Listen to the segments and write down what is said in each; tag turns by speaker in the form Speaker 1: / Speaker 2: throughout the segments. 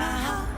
Speaker 1: my heart.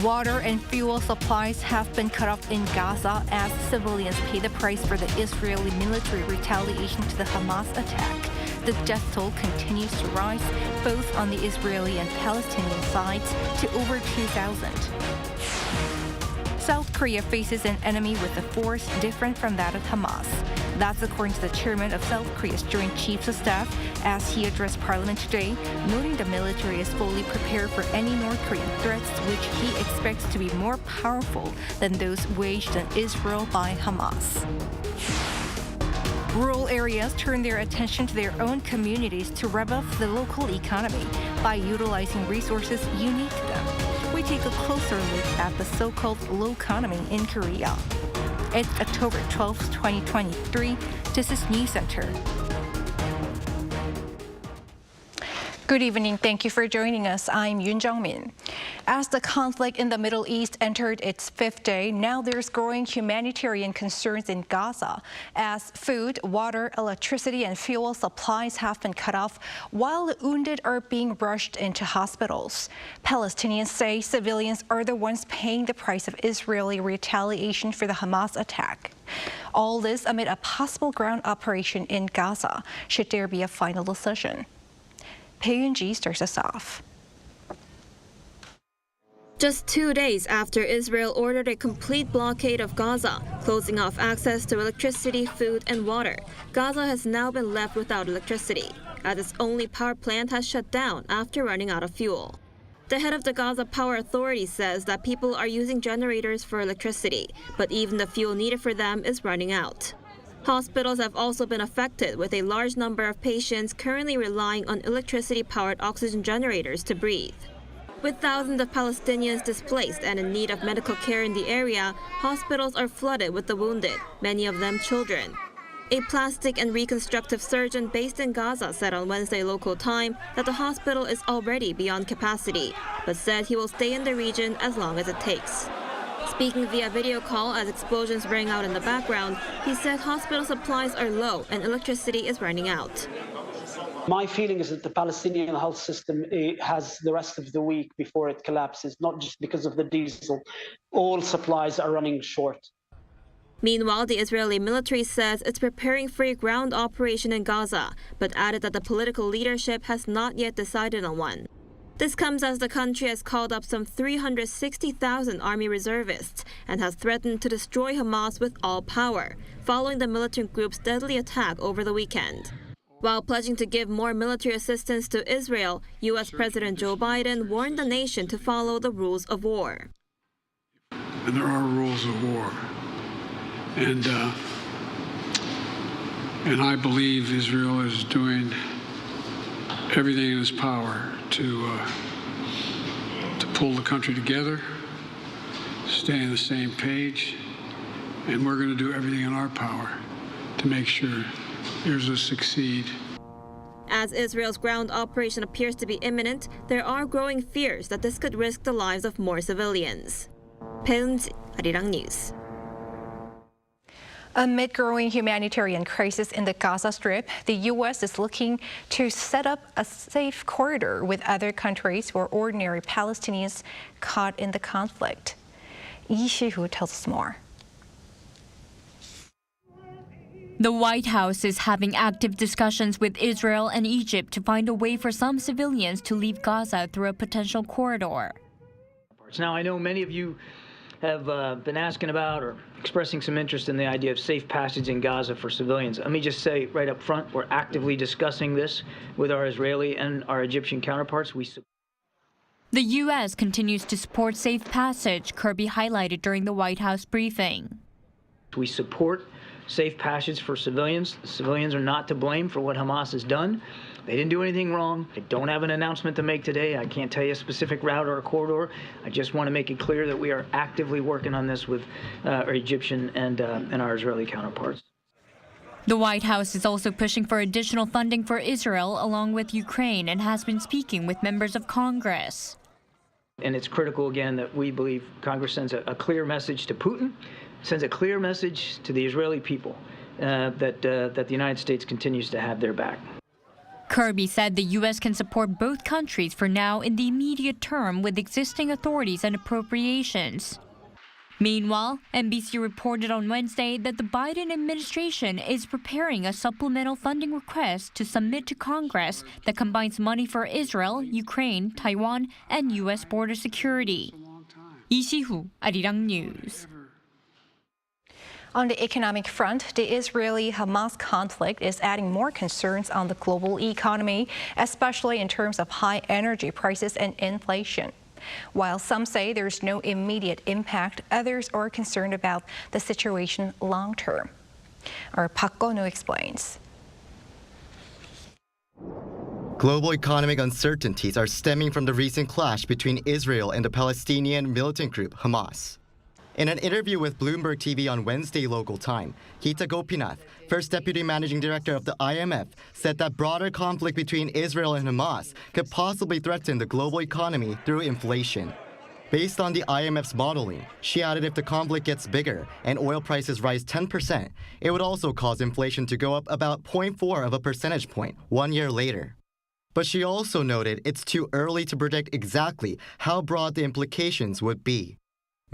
Speaker 2: Water and fuel supplies have been cut off in Gaza as civilians pay the price for the Israeli military retaliation to the Hamas attack. The death toll continues to rise, both on the Israeli and Palestinian sides, to over 2,000. South Korea faces an enemy with a force different from that of Hamas. That's according to the chairman of South Korea's Joint Chiefs of Staff as he addressed Parliament today, noting the military is fully prepared for any North Korean threats, which he expects to be more powerful than those waged on Israel by Hamas. Rural areas turn their attention to their own communities to rev up the local economy by utilizing resources unique to them. We take a closer look at the so-called loconomy in Korea. It's October 12, 2023. This is News Center. Good evening. Thank you for joining us. I'm Yoon Min. As the conflict in the Middle East entered its fifth day, now there's growing humanitarian concerns in Gaza as food, water, electricity, and fuel supplies have been cut off while the wounded are being rushed into hospitals. Palestinians say civilians are the ones paying the price of Israeli retaliation for the Hamas attack. All this amid a possible ground operation in Gaza, should there be a final decision. Pei-Yun-ji starts us off.
Speaker 3: Just 2 days after Israel ordered a complete blockade of Gaza, closing off access to electricity, food, and water, Gaza has now been left without electricity, as its only power plant has shut down after running out of fuel. The head of the Gaza Power Authority says that people are using generators for electricity, but even the fuel needed for them is running out. Hospitals have also been affected, with a large number of patients currently relying on electricity-powered oxygen generators to breathe. With thousands of Palestinians displaced and in need of medical care in the area, hospitals are flooded with the wounded, many of them children. A plastic and reconstructive surgeon based in Gaza said on Wednesday local time that the hospital is already beyond capacity, but said he will stay in the region as long as it takes. Speaking via video call as explosions rang out in the background, he said hospital supplies are low and electricity is running out.
Speaker 4: My feeling is that the Palestinian health system has the rest of the week before it collapses, not just because of the diesel. All supplies are running short.
Speaker 3: Meanwhile, the Israeli military says it's preparing for a ground operation in Gaza, but added that the political leadership has not yet decided on one. This comes as the country has called up some 360,000 army reservists and has threatened to destroy Hamas with all power, following the militant group's deadly attack over the weekend. While pledging to give more military assistance to Israel, U.S. President Joe Biden warned the nation to follow the rules of war.
Speaker 5: And there are rules of war. And I believe Israel is doing everything in its power to pull the country together, stay on the same page, and we're going to do everything in our power to make sure Israel succeed.
Speaker 3: As Israel's ground operation appears to be imminent, there are growing fears that this could risk the lives of more civilians. Arirang News.
Speaker 2: Amid growing humanitarian crisis in the Gaza Strip, the U.S. is looking to set up a safe corridor with other countries for ordinary Palestinians caught in the conflict. Lee Si-hu tells us more.
Speaker 6: The White House is having active discussions with Israel and Egypt to find a way for some civilians to leave Gaza through a potential corridor.
Speaker 7: Now, I know many of you have been asking about or expressing some interest in the idea of safe passage in Gaza for civilians. Let me just say right up front, we're actively discussing this with our Israeli and our Egyptian counterparts.
Speaker 6: The U.S. continues to support safe passage, Kirby highlighted during the White House briefing.
Speaker 7: We support safe passage for civilians. The civilians are not to blame for what Hamas has done. They didn't do anything wrong. I don't have an announcement to make today. I can't tell you a specific route or a corridor. I just want to make it clear that we are actively working on this with our Egyptian and our Israeli counterparts.
Speaker 6: The White House is also pushing for additional funding for Israel along with Ukraine and has been speaking with members of Congress.
Speaker 7: And it's critical, again, that we believe Congress sends a clear message to Putin, sends a clear message to the Israeli people that the United States continues to have their back.
Speaker 6: Kirby said the U.S. can support both countries for now in the immediate term with existing authorities and appropriations. Meanwhile, NBC reported on Wednesday that the Biden administration is preparing a supplemental funding request to submit to Congress that combines money for Israel, Ukraine, Taiwan, and U.S. border security. 이시후, Arirang News.
Speaker 2: On the economic front, the Israeli-Hamas conflict is adding more concerns on the global economy, especially in terms of high energy prices and inflation. While some say there's no immediate impact, others are concerned about the situation long term. Our Park Go-nu explains.
Speaker 1: Global economic uncertainties are stemming from the recent clash between Israel and the Palestinian militant group Hamas. In an interview with Bloomberg TV on Wednesday local time, Hita Gopinath, first deputy managing director of the IMF, said that broader conflict between Israel and Hamas could possibly threaten the global economy through inflation. Based on the IMF's modeling, she added if the conflict gets bigger and oil prices rise 10%, it would also cause inflation to go up about 0.4 of a percentage point 1 year later. But she also noted it's too early to predict exactly how broad the implications would be.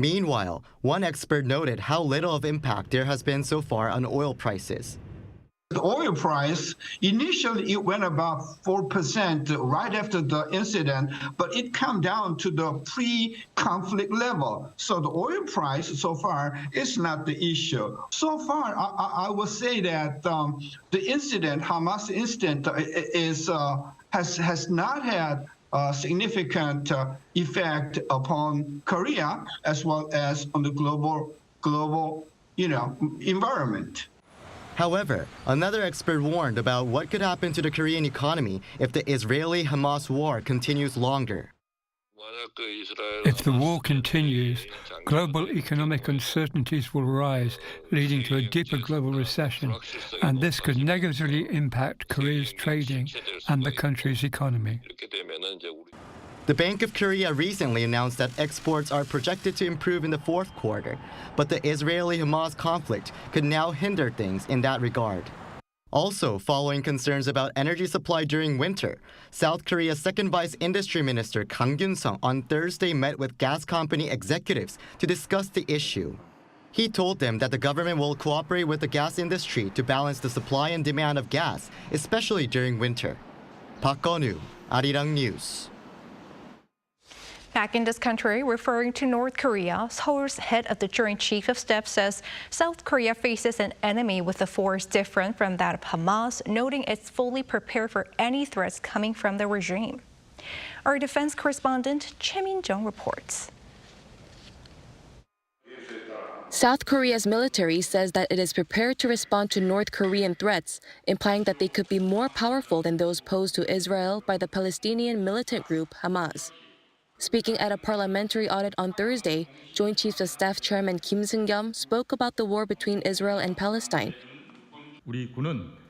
Speaker 1: Meanwhile, one expert noted how little of impact there has been so far on oil prices.
Speaker 8: The oil price, initially it went about 4% right after the incident, but it came down to the pre-conflict level. So the oil price so far is not the issue. So far, I would say that the incident, Hamas incident, has not had a significant effect upon Korea as well as on the global environment.
Speaker 1: However, another expert warned about what could happen to the Korean economy if the Israeli-Hamas war continues longer.
Speaker 9: If the war continues, global economic uncertainties will rise, leading to a deeper global recession, and this could negatively impact Korea's trading and the country's economy.
Speaker 1: The Bank of Korea recently announced that exports are projected to improve in the fourth quarter, but the Israeli-Hamas conflict could now hinder things in that regard. Also, following concerns about energy supply during winter, South Korea's second vice industry minister Kang Kyun-sung on Thursday met with gas company executives to discuss the issue. He told them that the government will cooperate with the gas industry to balance the supply and demand of gas, especially during winter. Park Go-nu, Arirang News.
Speaker 2: Back in this country, referring to North Korea, Seoul's head of the Joint Chief of Staff says South Korea faces an enemy with a force different from that of Hamas, noting it's fully prepared for any threats coming from the regime. Our defense correspondent, Choi Min-jung, reports.
Speaker 10: South Korea's military says that it is prepared to respond to North Korean threats, implying that they could be more powerful than those posed to Israel by the Palestinian militant group Hamas. Speaking at a parliamentary audit on Thursday, Joint Chiefs of Staff Chairman Kim Seung-yeom spoke about the war between Israel and Palestine.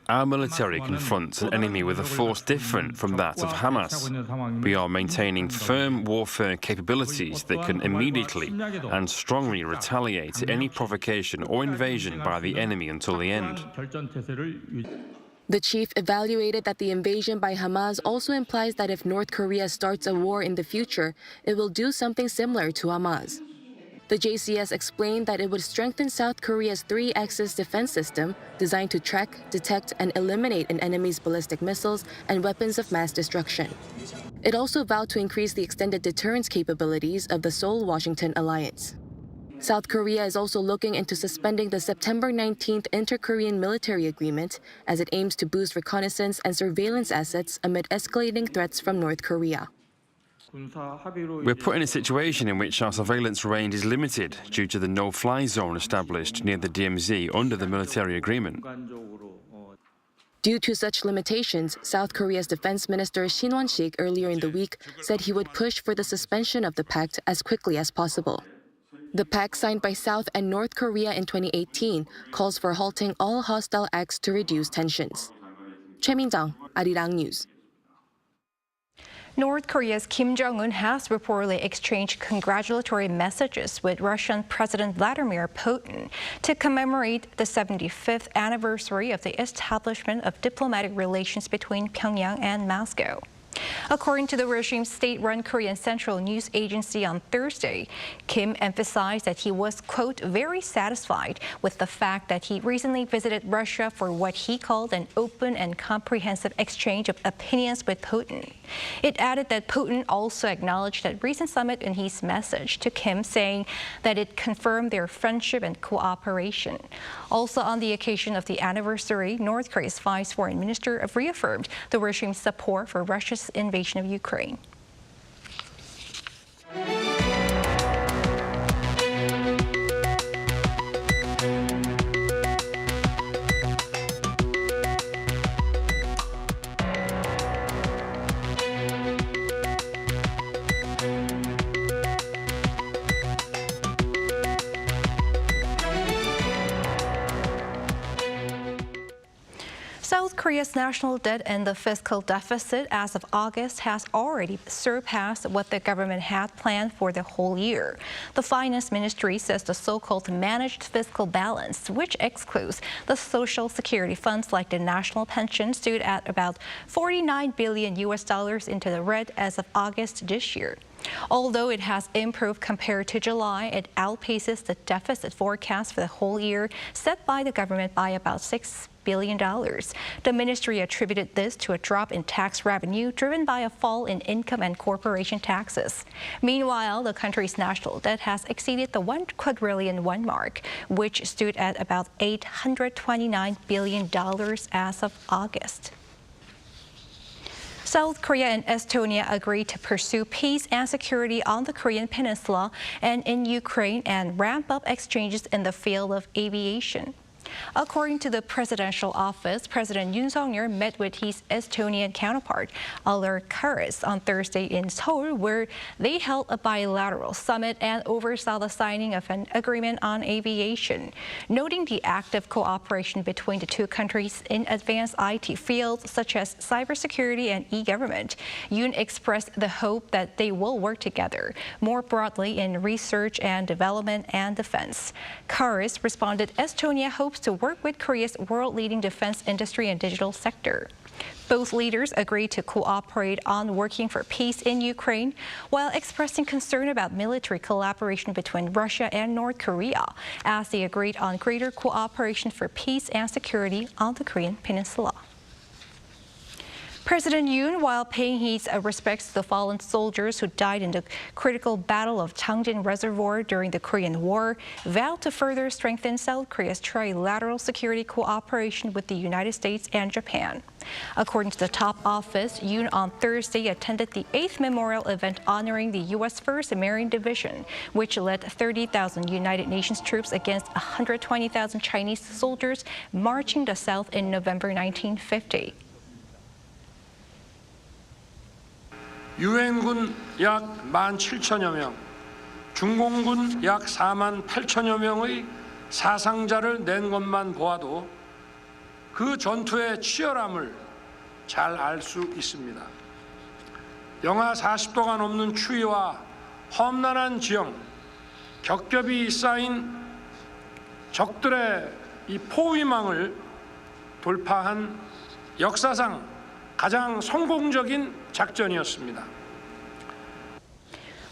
Speaker 11: Our military confronts an enemy with a force different from that of Hamas. We are maintaining firm warfare capabilities that can immediately and strongly retaliate any provocation or invasion by the enemy until the end.
Speaker 10: The chief evaluated that the invasion by Hamas also implies that if North Korea starts a war in the future, it will do something similar to Hamas. The JCS explained that it would strengthen South Korea's three-axis defense system designed to track, detect, and eliminate an enemy's ballistic missiles and weapons of mass destruction. It also vowed to increase the extended deterrence capabilities of the Seoul-Washington alliance. South Korea is also looking into suspending the September 19th Inter-Korean military agreement as it aims to boost reconnaissance and surveillance assets amid escalating threats from North Korea.
Speaker 11: We're put in a situation in which our surveillance range is limited due to the no-fly zone established near the DMZ under the military agreement.
Speaker 10: Due to such limitations, South Korea's Defense Minister Shin Won-sik earlier in the week said he would push for the suspension of the pact as quickly as possible. The pact signed by South and North Korea in 2018 calls for halting all hostile acts to reduce tensions. Choi Min-jang, Arirang News.
Speaker 2: North Korea's Kim Jong-un has reportedly exchanged congratulatory messages with Russian President Vladimir Putin to commemorate the 75th anniversary of the establishment of diplomatic relations between Pyongyang and Moscow. According to the regime's state-run Korean Central News Agency on Thursday, Kim emphasized that he was, quote, very satisfied with the fact that he recently visited Russia for what he called an open and comprehensive exchange of opinions with Putin. It added that Putin also acknowledged that recent summit in his message to Kim, saying that it confirmed their friendship and cooperation. Also on the occasion of the anniversary, North Korea's Vice Foreign Minister reaffirmed the regime's support for Russia's invasion of Ukraine. South Korea's national debt and the fiscal deficit as of August has already surpassed what the government had planned for the whole year. The finance ministry says the so-called managed fiscal balance, which excludes the social security funds like the national pension, stood at about $49 billion into the red as of August this year. Although it has improved compared to July, it outpaces the deficit forecast for the whole year set by the government by about $6 billion. The ministry attributed this to a drop in tax revenue driven by a fall in income and corporation taxes. Meanwhile, the country's national debt has exceeded the $1 quadrillion mark, which stood at about $829 billion as of August. South Korea and Estonia agreed to pursue peace and security on the Korean Peninsula and in Ukraine and ramp up exchanges in the field of aviation. According to the presidential office, President Yoon met with his Estonian counterpart, Arirang, on Thursday in Seoul, where they held a bilateral summit and oversaw the signing of an agreement on aviation. Noting the active cooperation between the two countries in advanced IT fields such as cybersecurity and e-government, Yoon expressed the hope that they will work together more broadly in research and development and defense. Karis responded, Estonia hopes to work with Korea's world-leading defense industry and digital sector. Both leaders agreed to cooperate on working for peace in Ukraine, while expressing concern about military collaboration between Russia and North Korea, as they agreed on greater cooperation for peace and security on the Korean Peninsula. President Yoon, while paying his respects to the fallen soldiers who died in the critical Battle of Jangjin Reservoir during the Korean War, vowed to further strengthen South Korea's trilateral security cooperation with the United States and Japan. According to the top office, Yoon on Thursday attended the 8th memorial event honoring the U.S. 1st Marine Division, which led 30,000 United Nations troops against 120,000 Chinese soldiers marching the South in November 1950.
Speaker 12: 유엔군 약 17,000여 명, 중공군 약 48,000여 명의 사상자를 낸 것만 보아도 그 전투의 치열함을 잘 알 수 있습니다. 영하 40도가 넘는 추위와 험난한 지형, 겹겹이 쌓인 적들의 이 포위망을 돌파한 역사상 가장 성공적인 작전이었습니다.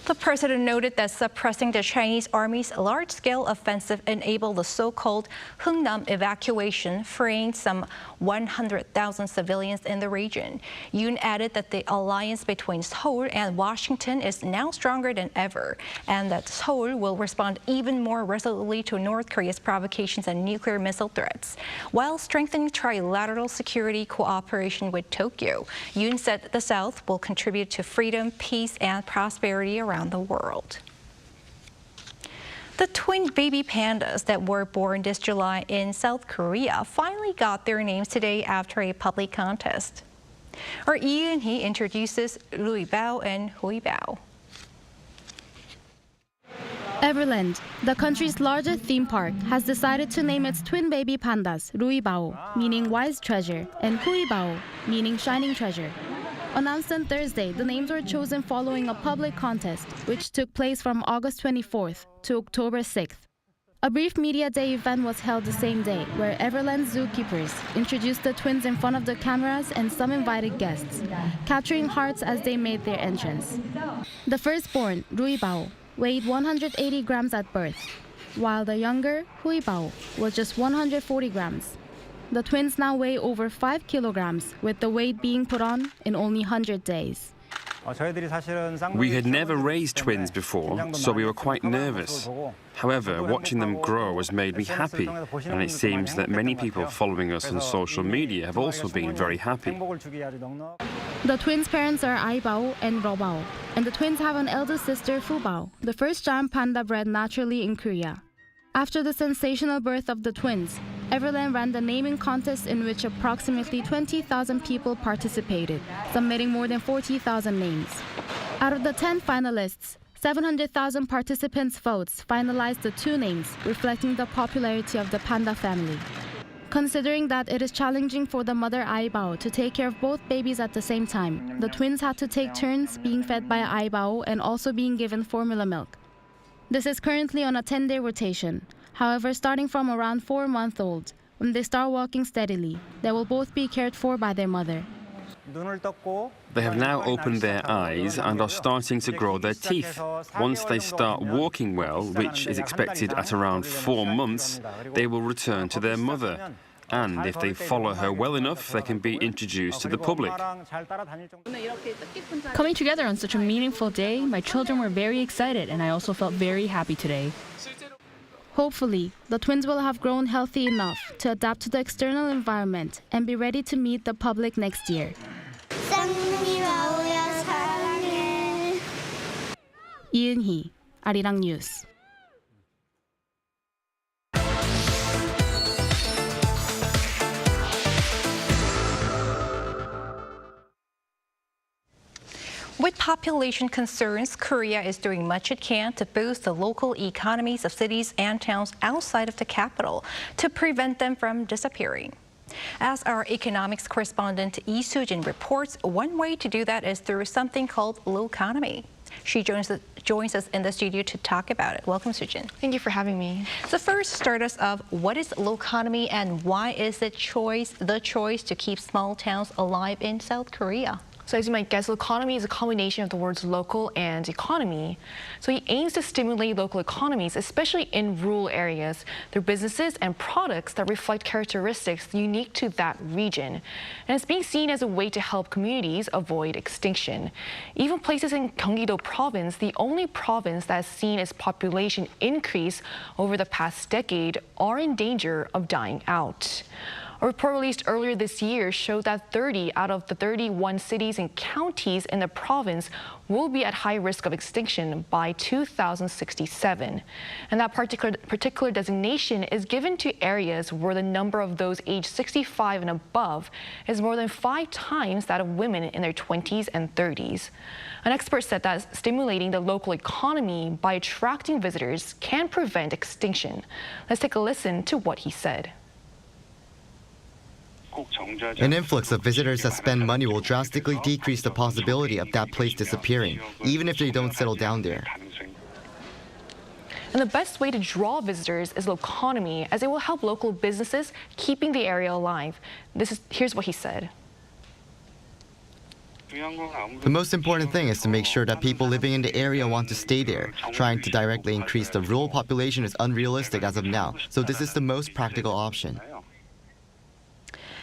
Speaker 2: The president noted that suppressing the Chinese army's large-scale offensive enabled the so-called Hungnam evacuation, freeing some 100,000 civilians in the region. Yoon added that the alliance between Seoul and Washington is now stronger than ever, and that Seoul will respond even more resolutely to North Korea's provocations and nuclear missile threats, while strengthening trilateral security cooperation with Tokyo. Yoon said the South will contribute to freedom, peace, and prosperity around the world. The twin baby pandas that were born this July in South Korea finally got their names today after a public contest. Our Yoon introduces Lui Bao and Hui Bao.
Speaker 13: Everland, the country's largest theme park, has decided to name its twin baby pandas Lui Bao, meaning wise treasure, and Hui Bao, meaning shining treasure. Announced on Thursday, the names were chosen following a public contest, which took place from August 24th to October 6th. A brief media day event was held the same day, where Everland zookeepers introduced the twins in front of the cameras and some invited guests, capturing hearts as they made their entrance. The firstborn, Lui Bao, weighed 180 grams at birth, while the younger, Hui Bao, was just 140 grams. The twins now weigh over 5 kilograms, with the weight being put on in only 100 days.
Speaker 11: We had never raised twins before, so we were quite nervous. However, watching them grow has made me happy, and it seems that many people following us on social media have also been very happy.
Speaker 13: The twins' parents are Ai Bao and Ro Bao, and the twins have an elder sister, Fu Bao, the first giant panda bred naturally in Korea. After the sensational birth of the twins, Everland ran the naming contest in which approximately 20,000 people participated, submitting more than 40,000 names. Out of the 10 finalists, 700,000 participants' votes finalized the 2 names, reflecting the popularity of the panda family. Considering that it is challenging for the mother Ai Bao to take care of both babies at the same time, the twins had to take turns being fed by Ai Bao and also being given formula milk. This is currently on a 10-day rotation. However, starting from around 4 months old, when they start walking steadily, they will both be cared for by their mother.
Speaker 11: They have now opened their eyes and are starting to grow their teeth. Once they start walking well, which is expected at around 4 months, they will return to their mother. And if they follow her well enough, they can be introduced to the public.
Speaker 14: Coming together on such a meaningful day, my children were very excited, and I also felt very happy today.
Speaker 13: Hopefully, the twins will have grown healthy enough to adapt to the external environment and be ready to meet the public next year. 이은희, Arirang News.
Speaker 2: With population concerns, Korea is doing much it can to boost the local economies of cities and towns outside of the capital to prevent them from disappearing. As our economics correspondent Lee Soo-jin reports, one way to do that is through something called loconomy. She joins us in the studio to talk about it. Welcome, Soo-jin.
Speaker 15: Thank you for having me.
Speaker 2: So first, start us off. What is loconomy and why is it the choice to keep small towns alive in South Korea?
Speaker 15: So as you might guess, loconomy is a combination of the words local and economy. So it aims to stimulate local economies, especially in rural areas, through businesses and products that reflect characteristics unique to that region. And it's being seen as a way to help communities avoid extinction. Even places in Gyeonggi-do province, the only province that has seen its population increase over the past decade, are in danger of dying out. A report released earlier this year showed that 30 out of the 31 cities and counties in the province will be at high risk of extinction by 2067. And that particular designation is given to areas where the number of those aged 65 and above is more than 5 times that of women in their 20s and 30s. An expert said that stimulating the local economy by attracting visitors can prevent extinction. Let's take a listen to what he said.
Speaker 1: An influx of visitors that spend money will drastically decrease the possibility of that place disappearing, even if they don't settle down there.
Speaker 15: And the best way to draw visitors is loconomy, as it will help local businesses keeping the area alive. Here's what he said.
Speaker 1: The most important thing is to make sure that people living in the area want to stay there. Trying to directly increase the rural population is unrealistic as of now, so this is the most practical option.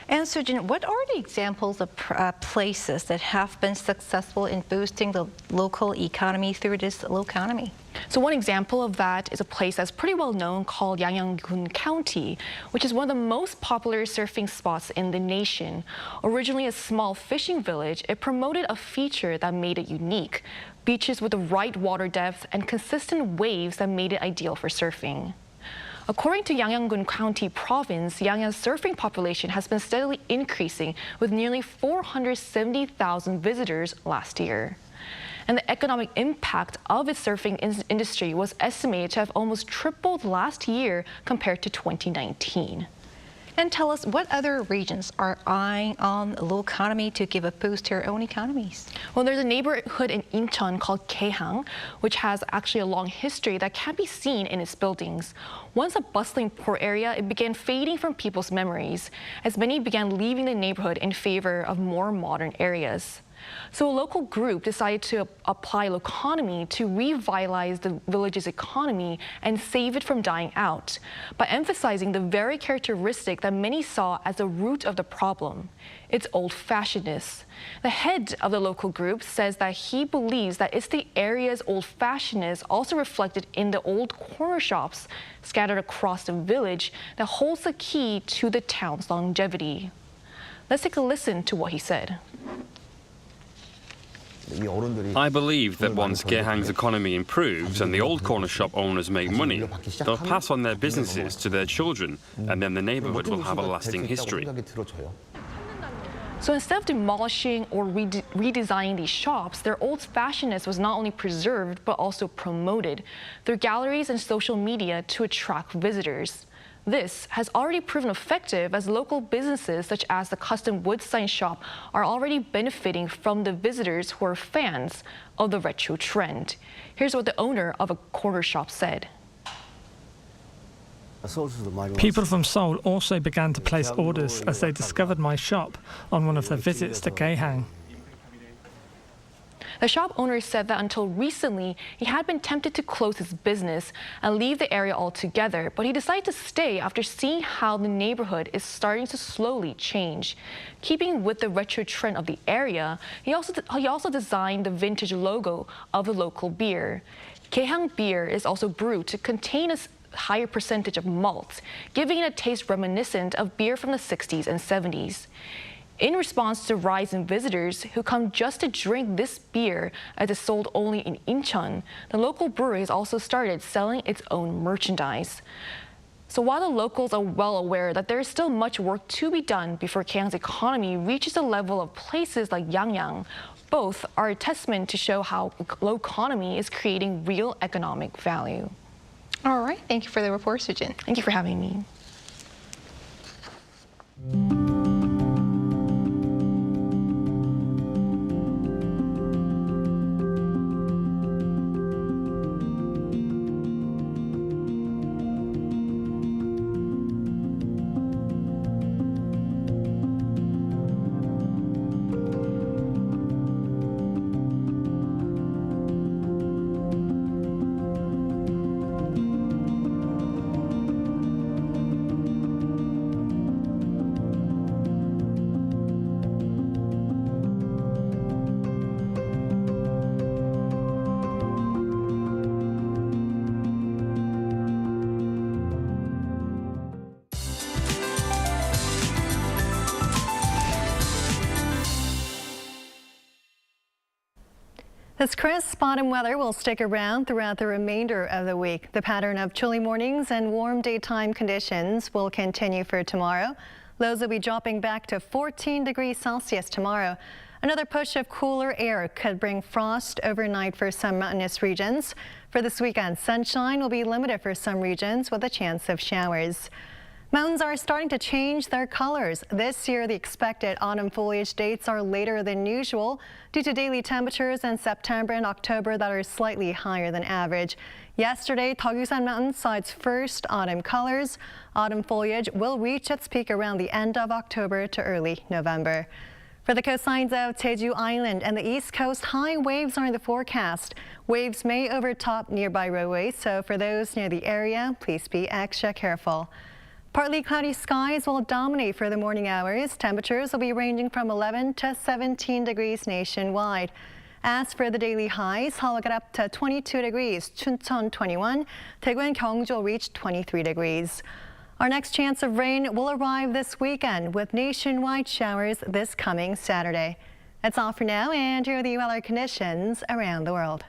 Speaker 2: And Sujin, what are the examples of places that have been successful in boosting the local economy through this loconomy?
Speaker 15: So one example of that is a place that's pretty well known called Yangon County, which is one of the most popular surfing spots in the nation. Originally a small fishing village, it promoted a feature that made it unique: beaches with the right water depth and consistent waves that made it ideal for surfing. According to Yangon County Province, Yangon's surfing population has been steadily increasing with nearly 470,000 visitors last year. And the economic impact of its surfing industry was estimated to have almost tripled last year compared to 2019.
Speaker 2: And tell us, what other regions are eyeing on the loconomy to give a boost to their own economies?
Speaker 15: Well, there's a neighborhood in Incheon called Gaehang, which has actually a long history that can be seen in its buildings. Once a bustling port area, it began fading from people's memories, as many began leaving the neighborhood in favor of more modern areas. So a local group decided to apply loconomy to revitalize the village's economy and save it from dying out, by emphasizing the very characteristic that many saw as the root of the problem: its old-fashionedness. The head of the local group says that he believes that it's the area's old-fashionedness also reflected in the old corner shops scattered across the village that holds the key to the town's longevity. Let's take a listen to what he said.
Speaker 11: I believe that once Gaehang's economy improves and the old corner shop owners make money, they'll pass on their businesses to their children, and then the neighborhood will have a lasting history.
Speaker 15: So instead of demolishing or redesigning these shops, their old-fashionedness was not only preserved but also promoted through galleries and social media to attract visitors. This has already proven effective, as local businesses such as the custom wood sign shop are already benefiting from the visitors who are fans of the retro trend. Here's what the owner of a corner shop said.
Speaker 16: People from Seoul also began to place orders as they discovered my shop on one of their visits to Gaehang.
Speaker 15: The shop owner said that until recently, he had been tempted to close his business and leave the area altogether, but he decided to stay after seeing how the neighborhood is starting to slowly change. Keeping with the retro trend of the area, he also designed the vintage logo of the local beer. Gaehang beer is also brewed to contain a higher percentage of malt, giving it a taste reminiscent of beer from the 60s and 70s. In response to the rise in visitors who come just to drink this beer, as it's sold only in Incheon, the local brewery has also started selling its own merchandise. So while the locals are well aware that there is still much work to be done before Gaehang's economy reaches the level of places like Yangyang, both are a testament to show how loconomy is creating real economic value.
Speaker 2: All right, thank you for the report, Sujin.
Speaker 15: Thank you for having me.
Speaker 17: This crisp autumn weather will stick around throughout the remainder of the week. The pattern of chilly mornings and warm daytime conditions will continue for tomorrow. Lows will be dropping back to 14 degrees Celsius tomorrow. Another push of cooler air could bring frost overnight for some mountainous regions. For this weekend, sunshine will be limited for some regions with a chance of showers. Mountains are starting to change their colors. This year, the expected autumn foliage dates are later than usual due to daily temperatures in September and October that are slightly higher than average. Yesterday, Deoksan Mountain saw its first autumn colors. Autumn foliage will reach its peak around the end of October to early November. For the coastlines of Jeju Island and the East Coast, high waves are in the forecast. Waves may overtop nearby roadways, so for those near the area, please be extra careful. Partly cloudy skies will dominate for the morning hours. Temperatures will be ranging from 11 to 17 degrees nationwide. As for the daily highs, Seoul will get up to 22 degrees, Chuncheon 21, Daegu and Gyeongju will reach 23 degrees. Our next chance of rain will arrive this weekend with nationwide showers this coming Saturday. That's all for now, and here are the weather conditions around the world.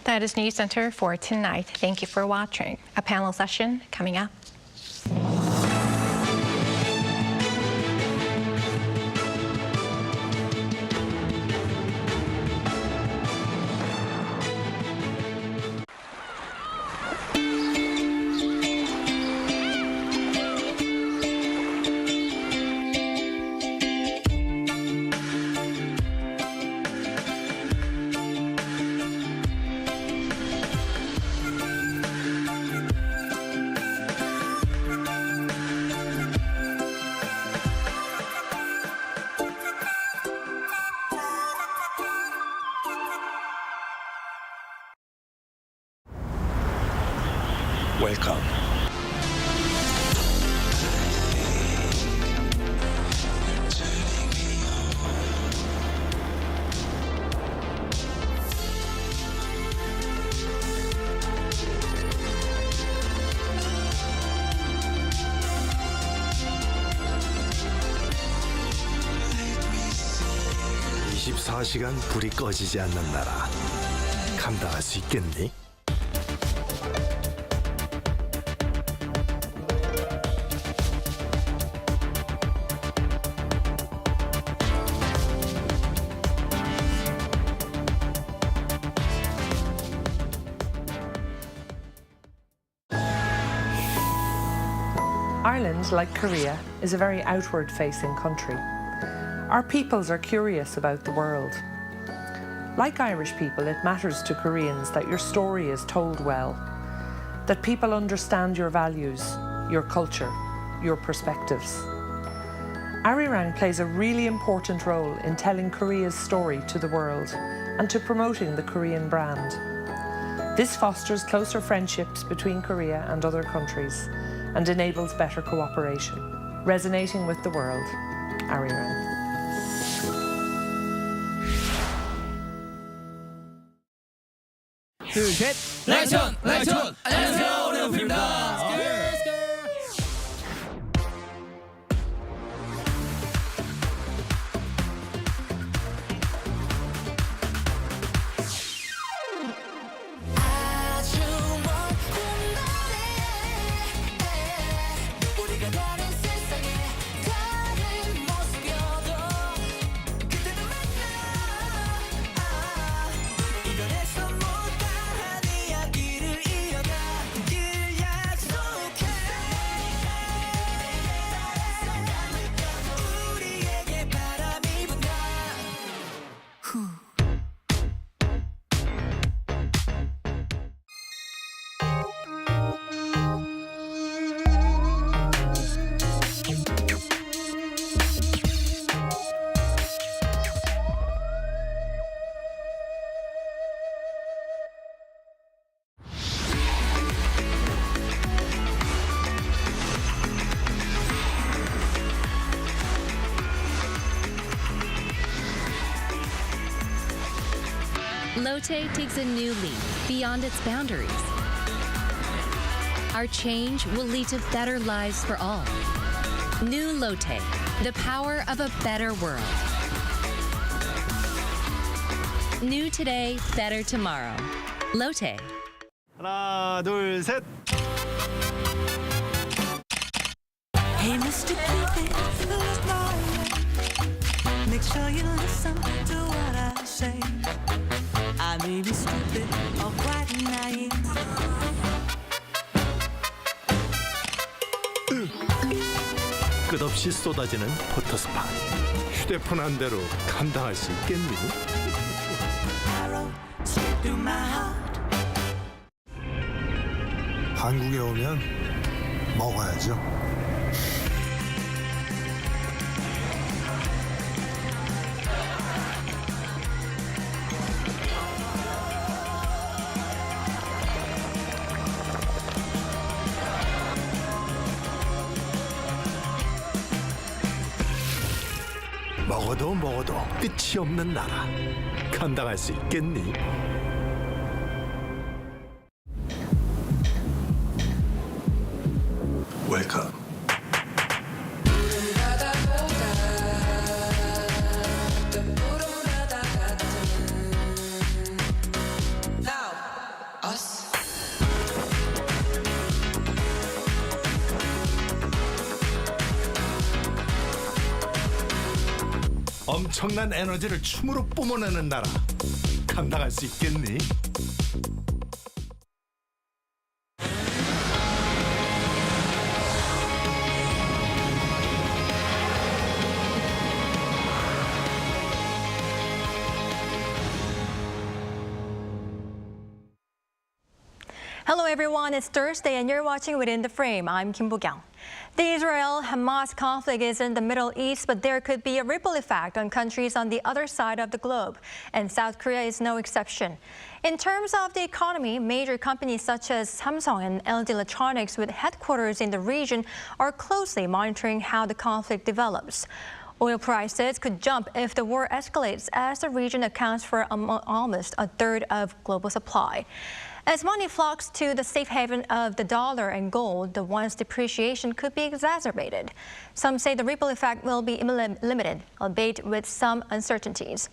Speaker 2: That is News Center for tonight. Thank you for watching. A panel session coming up.
Speaker 18: Welcome. (24시간) 불이 꺼지지 않는 나라. 감당할 수 있겠니?
Speaker 19: Ireland, like Korea, is a very outward-facing country. Our peoples are curious about the world. Like Irish people, it matters to Koreans that your story is told well, that people understand your values, your culture, your perspectives. Arirang plays a really important role in telling Korea's story to the world and to promoting the Korean brand. This fosters closer friendships between Korea and other countries and enables better cooperation. Resonating with the world, Arirang.
Speaker 20: 둘, 셋! 라이천! 안녕하세요, 오래오피입니다.
Speaker 21: Lotte takes a new leap beyond its boundaries. Our change will lead to better lives for all. New Lotte, the power of a better world. New today, better tomorrow. Lotte.
Speaker 18: 하나, 둘, 셋.
Speaker 4: Hey, Mr. Cupid, there's no way. Make sure you listen to what I say. I may be stupid or quite naive.
Speaker 18: 끝없이 쏟아지는 포토스팟. 휴대폰 한 대로 감당할 수 있겠니? 한국에 오면 먹어야죠. 먹어도 끝이 없는 나라. 감당할 수 있겠니? 웰컴. 엄청난 에너지를 춤으로 뿜어내는 나라. 감당할 수 있겠니?
Speaker 22: Hello everyone, it's Thursday and you're watching Within the Frame. I'm Kim Bo-kyung. The Israel-Hamas conflict is in the Middle East, but there could be a ripple effect on countries on the other side of the globe, and South Korea is no exception. In terms of the economy, major companies such as Samsung and LG Electronics with headquarters in the region are closely monitoring how the conflict develops. Oil prices could jump if the war escalates, as the region accounts for almost a third of global supply. As money flocks to the safe haven of the dollar and gold, the won's depreciation could be exacerbated. Some say the ripple effect will be limited, albeit with some uncertainties.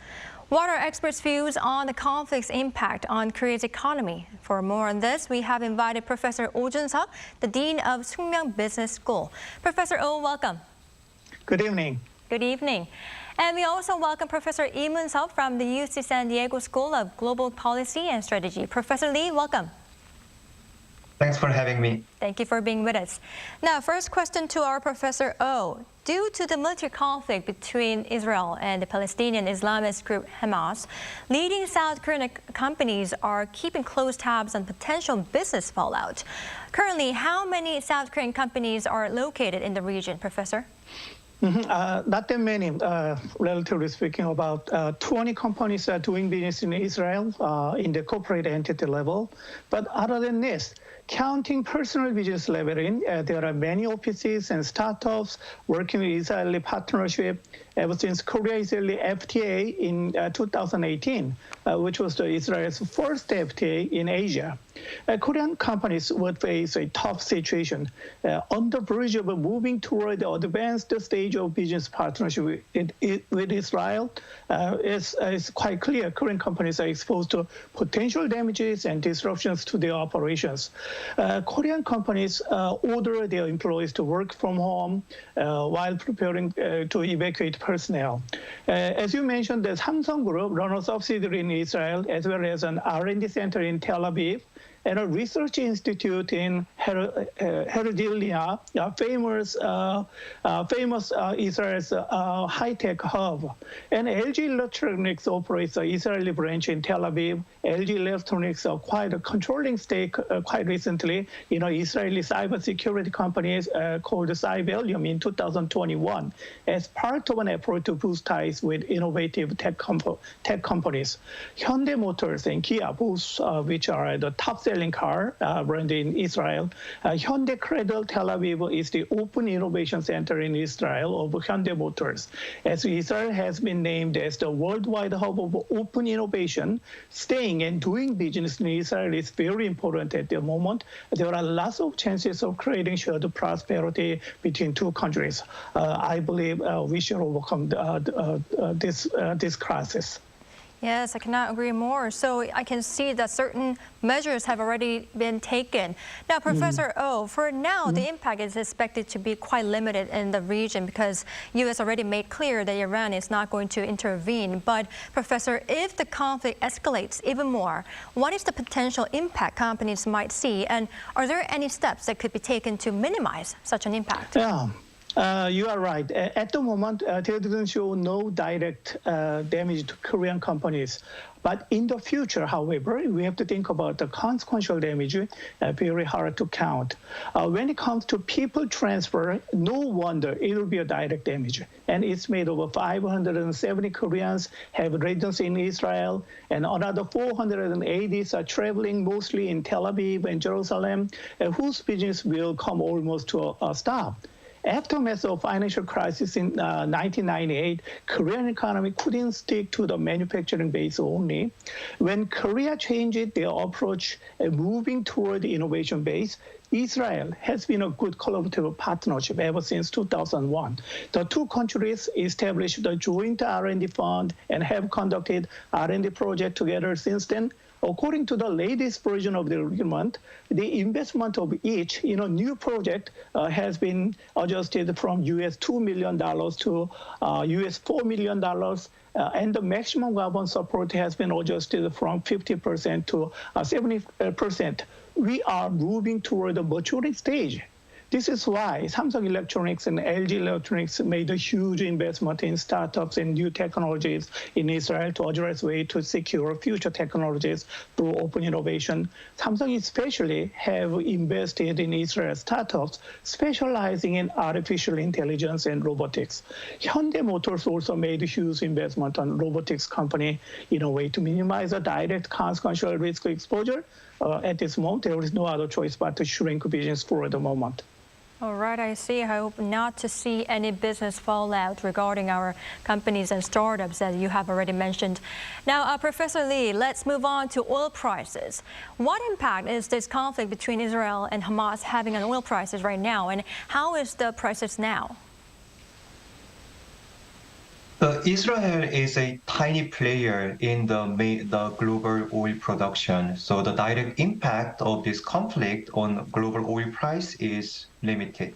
Speaker 22: What are experts' views on the conflict's impact on Korea's economy? For more on this, we have invited Professor Oh Jun-seok, the Dean of Sookmyung Business School. Professor Oh, welcome.
Speaker 23: Good evening.
Speaker 22: Good evening. And we also welcome Professor Lee Moon-seop from the UC San Diego School of Global Policy and Strategy. Professor Lee, welcome.
Speaker 24: Thanks for having me.
Speaker 22: Thank you for being with us. Now, first question to our Professor Oh. Due to the military conflict between Israel and the Palestinian Islamist group Hamas, leading South Korean companies are keeping close tabs on potential business fallout. Currently, how many South Korean companies are located in the region, Professor?
Speaker 23: Not that many, relatively speaking. About 20 companies are doing business in Israel in the corporate entity level. But other than this, counting personal business level in, there are many offices and startups working with Israeli partnership ever since Korea-Israeli FTA in 2018, which was Israel's first FTA in Asia. Korean companies would face a tough situation on the verge of moving toward the advanced stage of business partnership with Israel. It's quite clear Korean companies are exposed to potential damages and disruptions to their operations. Korean companies order their employees to work from home while preparing to evacuate personnel. As you mentioned, the Samsung Group runs a subsidiary in Israel as well as an R&D center in Tel Aviv and a research institute in Herzliya, famous Israel's high-tech hub. And LG Electronics operates an Israeli branch in Tel Aviv. LG Electronics acquired a controlling stake quite recently in an Israeli cybersecurity company called Cybelium in 2021 as part of an effort to boost ties with innovative tech companies. Hyundai Motors and Kia, both which are the top-selling car brand in Israel. Hyundai Cradle Tel Aviv is the open innovation center in Israel of Hyundai Motors. As Israel has been named as the worldwide hub of open innovation, staying and doing business in Israel is very important at the moment. There are lots of chances of creating shared prosperity between two countries. I believe we should overcome this crisis.
Speaker 22: Yes, I cannot agree more. So I can see that certain measures have already been taken. Now, Professor O, for now, the impact is expected to be quite limited in the region because U.S. already made clear that Iran is not going to intervene. But, Professor, if the conflict escalates even more, what is the potential impact companies might see? And are there any steps that could be taken to minimize such an impact?
Speaker 23: Yeah. You are right. At the moment, there doesn't show no direct damage to Korean companies. But in the future, however, we have to think about the consequential damage, very hard to count. When it comes to people transfer, no wonder it will be a direct damage. And it's made over 570 Koreans have residency in Israel, and another 480 are traveling mostly in Tel Aviv and Jerusalem, whose business will come almost to a stop. Aftermath of financial crisis in 1998, Korean economy couldn't stick to the manufacturing base only. When Korea changed their approach, moving toward the innovation base, Israel has been a good collaborative partnership ever since 2001. The two countries established a joint R&D fund and have conducted R&D project together since then. According to the latest version of the agreement, the investment of each in a new project has been adjusted from US $2 million to US $4 million, and the maximum government support has been adjusted from 50% to 70%. We are moving toward the maturing stage. This is why Samsung Electronics and LG Electronics made a huge investment in startups and new technologies in Israel to address ways to secure future technologies through open innovation. Samsung especially have invested in Israel startups specializing in artificial intelligence and robotics. Hyundai Motors also made a huge investment on robotics company in a way to minimize the direct consequential risk exposure. At this moment, there is no other choice but to shrink business for the moment.
Speaker 22: All right, I see. I hope not to see any business fallout regarding our companies and startups that you have already mentioned. Now, Professor Lee, let's move on to oil prices. What impact is this conflict between Israel and Hamas having on oil prices right now, and how is the prices now?
Speaker 24: Israel is a tiny player in the global oil production, so the direct impact of this conflict on global oil price is limited.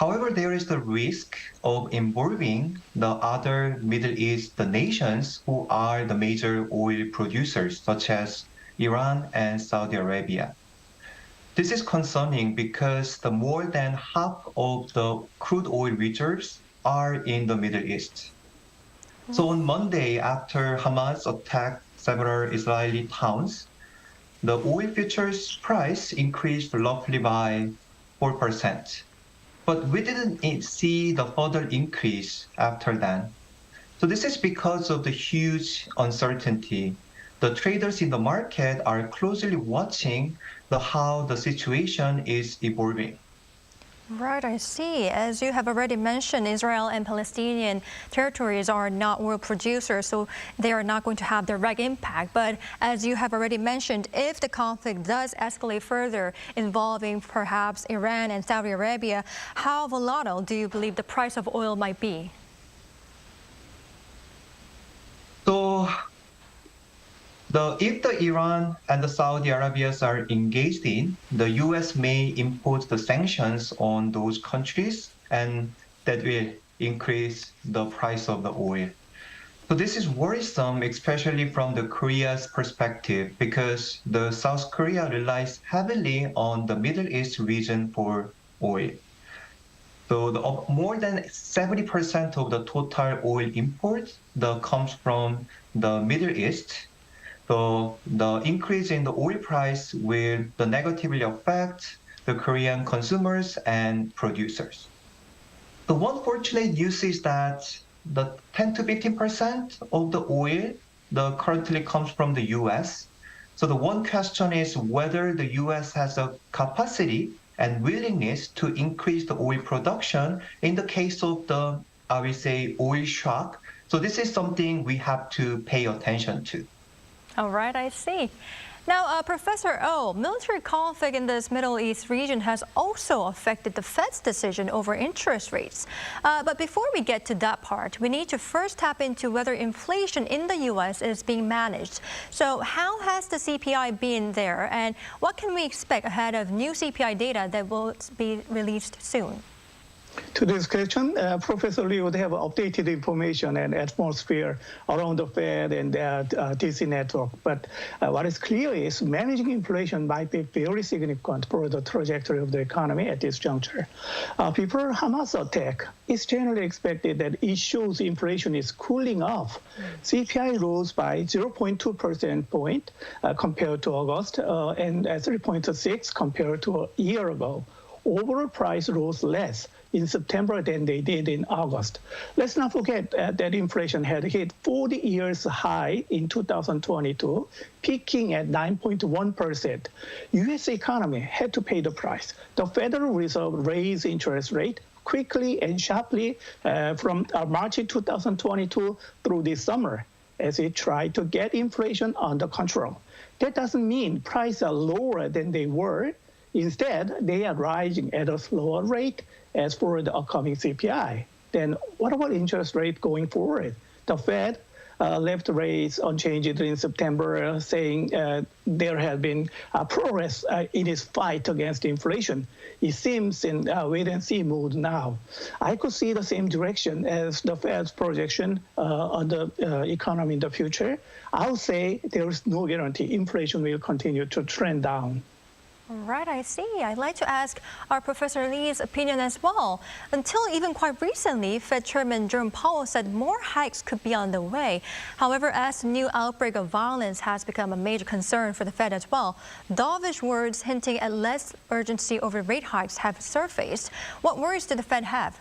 Speaker 24: However, there is the risk of involving the other Middle East nations who are the major oil producers, such as Iran and Saudi Arabia. This is concerning because the more than half of the crude oil reserves are in the Middle East. So on Monday, after Hamas attacked several Israeli towns, the oil futures price increased roughly by 4%. But we didn't see the further increase after that. So this is because of the huge uncertainty. The traders in the market are closely watching how the situation is evolving.
Speaker 22: Right, I see. As you have already mentioned, Israel and Palestinian territories are not oil producers, so they are not going to have direct impact. But as you have already mentioned, if the conflict does escalate further, involving perhaps Iran and Saudi Arabia, how volatile do you believe the price of oil might be?
Speaker 24: So, if the Iran and the Saudi Arabias are engaged in, the U.S. may impose the sanctions on those countries, and that will increase the price of the oil. So this is worrisome, especially from the Korea's perspective, because the South Korea relies heavily on the Middle East region for oil. So more than 70% of the total oil imports comes from the Middle East. So the increase in the oil price will negatively affect the Korean consumers and producers. The one fortunate news is that the 10 to 15% of the oil currently comes from the U.S. So the one question is whether the U.S. has a capacity and willingness to increase the oil production in the case of the, I would say, oil shock. So this is something we have to pay attention to.
Speaker 22: All right, I see. Now, Professor Oh, military conflict in this Middle East region has also affected the Fed's decision over interest rates. But before we get to that part, we need to first tap into whether inflation in the U.S. is being managed. So how has the CPI been there, and what can we expect ahead of new CPI data that will be released soon?
Speaker 23: To this question, Professor Lee would have updated information and atmosphere around the Fed and DC network. But what is clear is managing inflation might be very significant for the trajectory of the economy at this juncture. Before Hamas attack, it's generally expected that it shows inflation is cooling off. CPI rose by 0.2 percentage point compared to August and 3.6 compared to a year ago. Overall price rose less in September than they did in August. Let's not forget that inflation had hit 40 years high in 2022, peaking at 9.1%. U.S. economy had to pay the price. The Federal Reserve raised interest rate quickly and sharply from March 2022 through this summer as it tried to get inflation under control. That doesn't mean prices are lower than they were. Instead, they are rising at a slower rate as for the upcoming CPI. Then what about interest rate going forward? The Fed left rates unchanged in September, saying there has been progress in its fight against inflation. It seems in wait-and-see mode now. I could see the same direction as the Fed's projection on the economy in the future. I'll say there is no guarantee inflation will continue to trend down.
Speaker 22: All right, I see. I'd like to ask our Professor Lee's opinion as well. Until even quite recently, Fed Chairman Jerome Powell said more hikes could be on the way. However, as the new outbreak of violence has become a major concern for the Fed as well, dovish words hinting at less urgency over rate hikes have surfaced. What worries do the Fed have?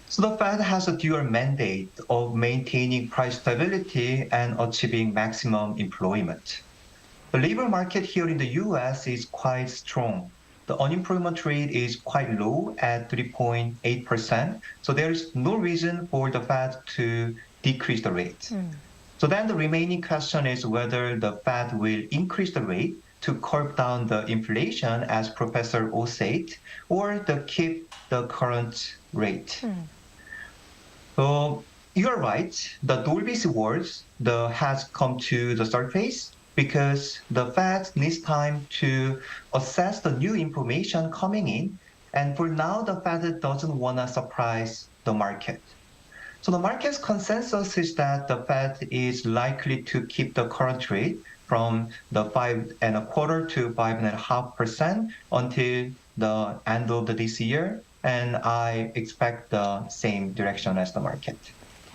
Speaker 24: So the Fed has a dual mandate of maintaining price stability and achieving maximum employment. The labor market here in the U.S. is quite strong. The unemployment rate is quite low at 3.8%. So there is no reason for the Fed to decrease the rate. So then the remaining question is whether the Fed will increase the rate to curb down the inflation, as Professor O said, or to keep the current rate. So you're right. The dovish words has come to the surface, because the Fed needs time to assess the new information coming in. And for now, the Fed doesn't want to surprise the market. So the market's consensus is that the Fed is likely to keep the current rate from the 5.25% to 5.5% until the end of this year. And I expect the same direction as the market.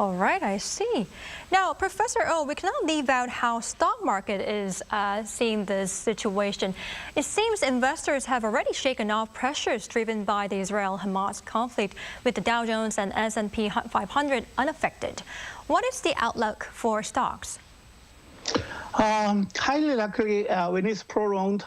Speaker 22: All right, I see. Now, Professor O, we cannot leave out how stock market is seeing this situation. It seems investors have already shaken off pressures driven by the Israel-Hamas conflict, with the Dow Jones and S&P 500 unaffected. What is the outlook for stocks?
Speaker 23: Highly likely, when it's prolonged,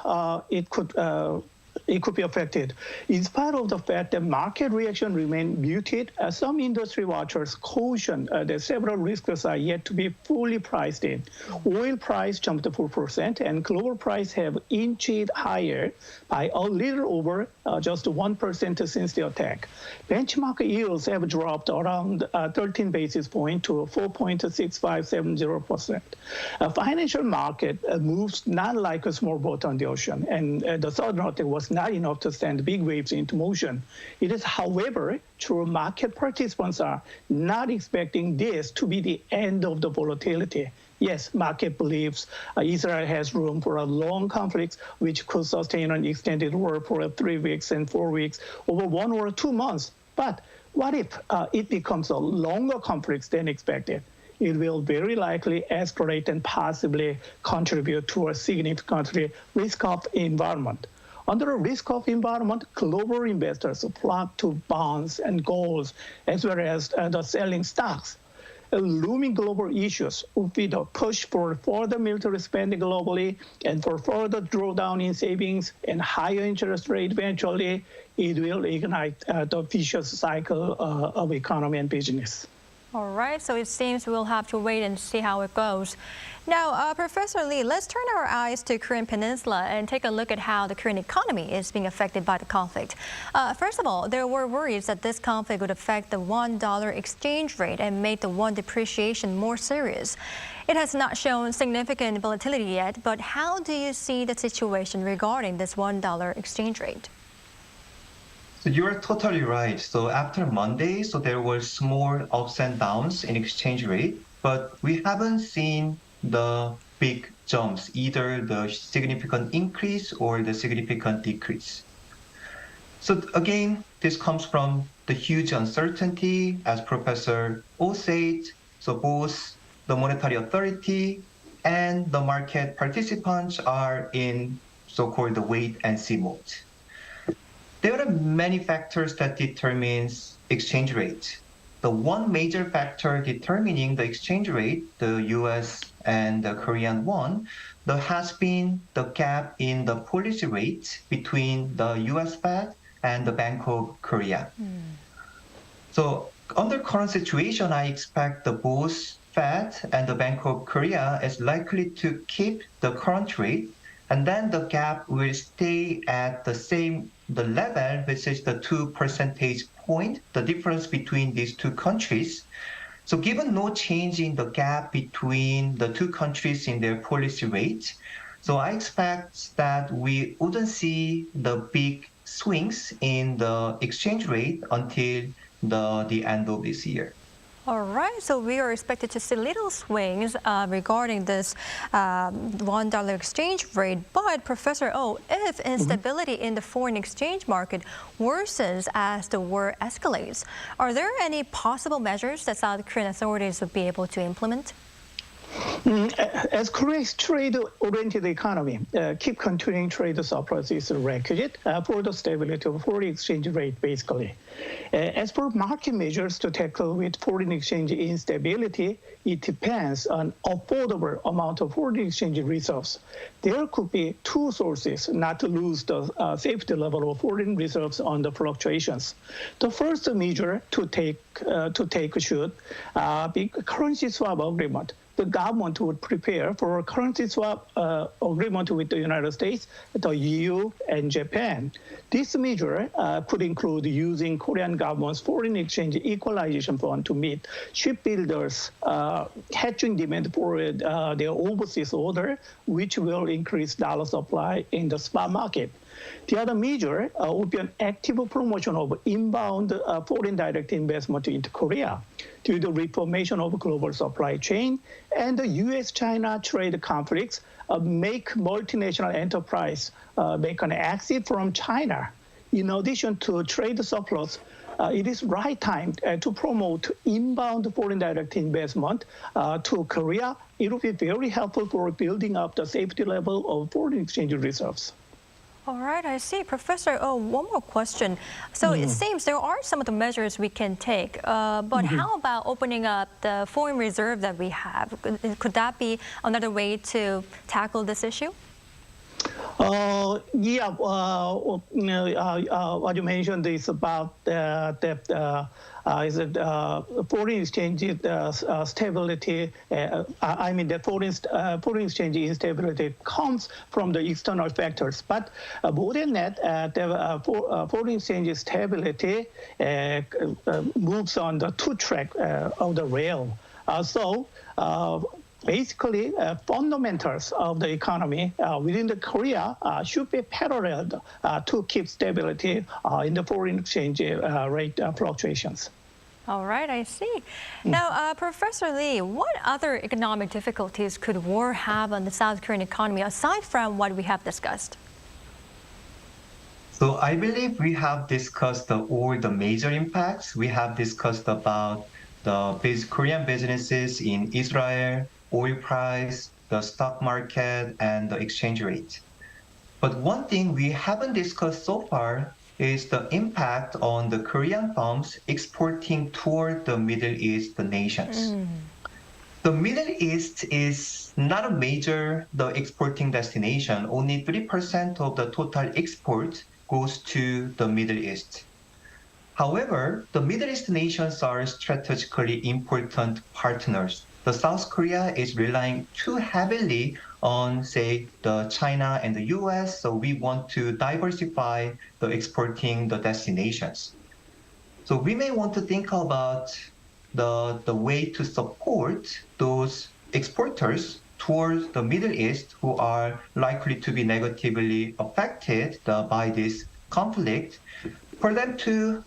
Speaker 23: it could be affected. In spite of the fact that market reaction remained muted, some industry watchers caution that several risks are yet to be fully priced in. Oil price jumped 4%, and global price have inched higher by a little over just 1% since the attack. Benchmark yields have dropped around 13 basis points to 4.6570%. Financial market moves not like a small boat on the ocean, and the southern Atlantic was not enough to send big waves into motion. It is, however, true market participants are not expecting this to be the end of the volatility. Yes, market believes Israel has room for a long conflict, which could sustain an extended war for 3 weeks and 4 weeks, over 1 or 2 months. But what if it becomes a longer conflict than expected? It will very likely escalate and possibly contribute to a significantly risk-off environment. Under a risk-off environment, global investors flock to bonds and golds, as well as the selling stocks. Looming global issues would be the push for further military spending globally and for further drawdown in savings and higher interest rate eventually. It will ignite the vicious cycle of economy and business.
Speaker 22: All right, so it seems we'll have to wait and see how it goes. Now, Professor Lee, let's turn our eyes to Korean Peninsula and take a look at how the Korean economy is being affected by the conflict. First of all, there were worries that this conflict would affect the $1 exchange rate and make the won depreciation more serious. It has not shown significant volatility yet, but how do you see the situation regarding this $1 exchange rate?
Speaker 24: So you're totally right. So after Monday, there were small ups and downs in exchange rate, but we haven't seen the big jumps, either the significant increase or the significant decrease. So again, this comes from the huge uncertainty, as Professor O said. So both the monetary authority and the market participants are in so-called the wait and see mode. There are many factors that determines exchange rate. The one major factor determining the exchange rate, the US and the Korean won, there has been the gap in the policy rate between the US Fed and the Bank of Korea. So under current situation, I expect the both Fed and the Bank of Korea is likely to keep the current rate, and then the gap will stay at the level, which is the 2 percentage point, the difference between these two countries. So given no change in the gap between the two countries in their policy rate, so I expect that we wouldn't see the big swings in the exchange rate until the end of this year.
Speaker 22: All right, so we are expected to see little swings regarding this $1 exchange rate. But Professor O, if instability in the foreign exchange market worsens as the war escalates, are there any possible measures that South Korean authorities would be able to implement?
Speaker 23: As Korea's trade-oriented economy, keep continuing trade surplus is a requisite for the stability of foreign exchange rate, basically. As for market measures to tackle with foreign exchange instability, it depends on affordable amount of foreign exchange reserves. There could be two sources not to lose the safety level of foreign reserves on the fluctuations. The first measure to take should be currency swap agreement. The government would prepare for a currency swap agreement with the United States, the EU, and Japan. This measure could include using Korean government's foreign exchange equalization fund to meet shipbuilders' hedging demand for their overseas order, which will increase dollar supply in the spot market. The other measure would be an active promotion of inbound foreign direct investment into Korea due to the reformation of global supply chain and the U.S.-China trade conflicts make multinational enterprise make an exit from China. In addition to trade surplus, it is right time to promote inbound foreign direct investment to Korea. It will be very helpful for building up the safety level of foreign exchange reserves.
Speaker 22: All right, I see. Professor, one more question. So it seems there are some of the measures we can take, but how about opening up the foreign reserve that we have? Could that be another way to tackle this issue?
Speaker 23: What you mentioned is about foreign exchange stability. I mean, the foreign exchange instability comes from the external factors. But more than that, the foreign exchange stability moves on the two track of the rail. Basically, fundamentals of the economy within the Korea should be paralleled to keep stability in the foreign exchange rate fluctuations.
Speaker 22: All right, I see. Now, Professor Lee, what other economic difficulties could war have on the South Korean economy aside from what we have discussed?
Speaker 24: So I believe we have discussed all the major impacts. We have discussed about the Korean businesses in Israel, oil price, the stock market, and the exchange rate. But one thing we haven't discussed so far is the impact on the Korean firms exporting toward the Middle East nations. The Middle East is not a major exporting destination. Only 3% of the total export goes to the Middle East. However, the Middle East nations are strategically important partners. The South Korea is relying too heavily on, say, the China and the US, so we want to diversify the exporting the destinations. So we may want to think about the way to support those exporters towards the Middle East who are likely to be negatively affected by this conflict, for them to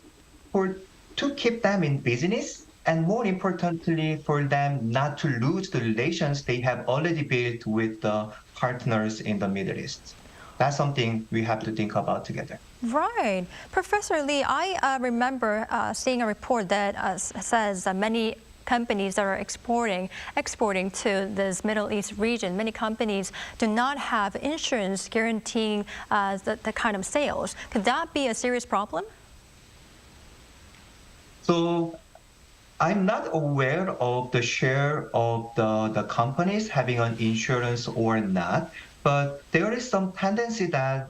Speaker 24: keep them in business, and more importantly, for them not to lose the relations they have already built with the partners in the Middle East. That's something we have to think about together.
Speaker 22: Right. Professor Lee, I remember seeing a report that says many companies that are exporting to this Middle East region, many companies do not have insurance guaranteeing the kind of sales. Could that be a serious problem?
Speaker 24: So I'm not aware of the share of the companies having an insurance or not, but there is some tendency that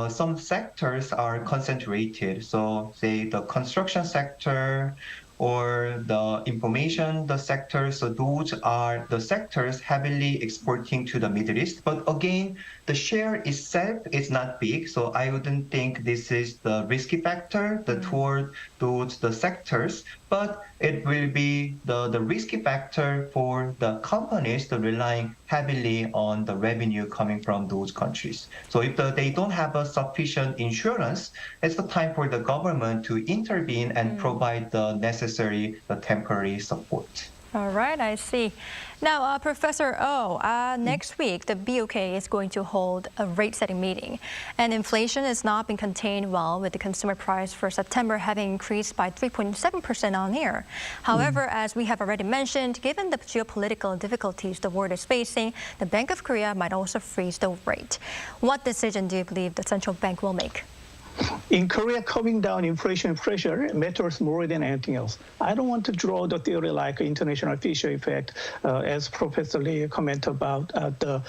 Speaker 24: some sectors are concentrated. So say the construction sector or the information, the sector, so those are the sectors heavily exporting to the Middle East. But again, the share itself is not big, so I wouldn't think this is the risky factor toward the sectors, but it will be the risky factor for the companies that relying heavily on the revenue coming from those countries. So if they don't have a sufficient insurance, it's the time for the government to intervene and provide the necessary temporary support.
Speaker 22: All right, I see. Now, Professor Oh, next week, the BOK is going to hold a rate-setting meeting. And inflation has not been contained well, with the consumer price for September having increased by 3.7% on year. However, as we have already mentioned, given the geopolitical difficulties the world is facing, the Bank of Korea might also freeze the rate. What decision do you believe the central bank will make?
Speaker 23: In Korea, calming down inflation pressure matters more than anything else. I don't want to draw the theory like international fiscal effect, as Professor Lee commented about the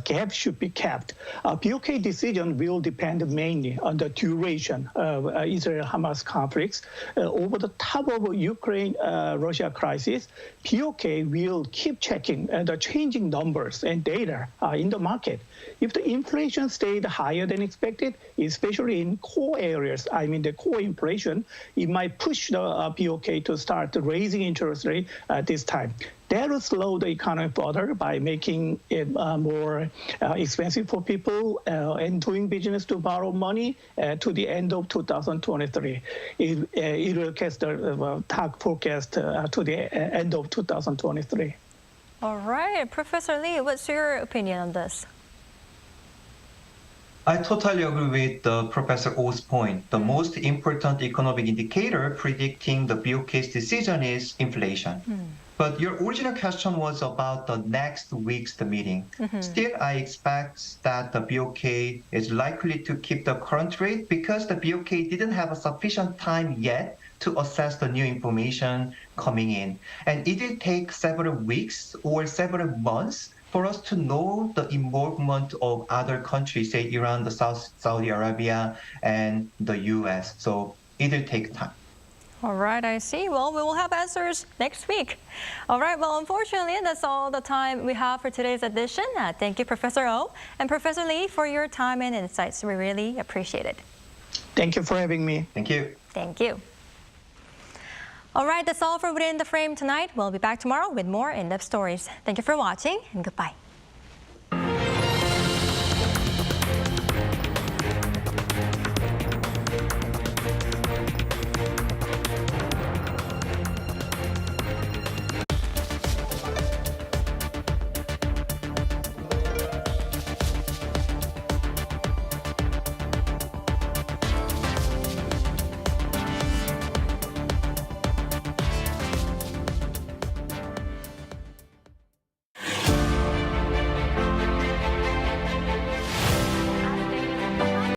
Speaker 23: gap should be kept. BOK decision will depend mainly on the duration of Israel-Hamas conflicts. Over the top of Ukraine-Russia crisis, BOK will keep checking the changing numbers and data in the market. If the inflation stayed higher than expected, especially in core areas, I mean the core inflation, it might push the BOK to start raising interest rate at this time. That will slow the economy further by making it more expensive for people and doing business to borrow money to the end of 2023. It will cast the talk forecast to the end of 2023.
Speaker 22: All right. Professor Lee, what's your opinion on this?
Speaker 24: I totally agree with Professor Oh's point. The most important economic indicator predicting the BOK's decision is inflation. But your original question was about the next week's meeting. Still, I expect that the BOK is likely to keep the current rate because the BOK didn't have a sufficient time yet to assess the new information coming in. And it will take several weeks or several months for us to know the involvement of other countries, say Iran, the Saudi Arabia, and the US. So it will take time.
Speaker 22: All right, I see. Well, we will have answers next week. All right, well, unfortunately, that's all the time we have for today's edition. Thank you, Professor Oh and Professor Lee, for your time and insights. We really appreciate it.
Speaker 23: Thank you for having me.
Speaker 24: Thank you.
Speaker 22: Thank you. All right, that's all for Within the Frame tonight. We'll be back tomorrow with more in-depth stories. Thank you for watching, and goodbye.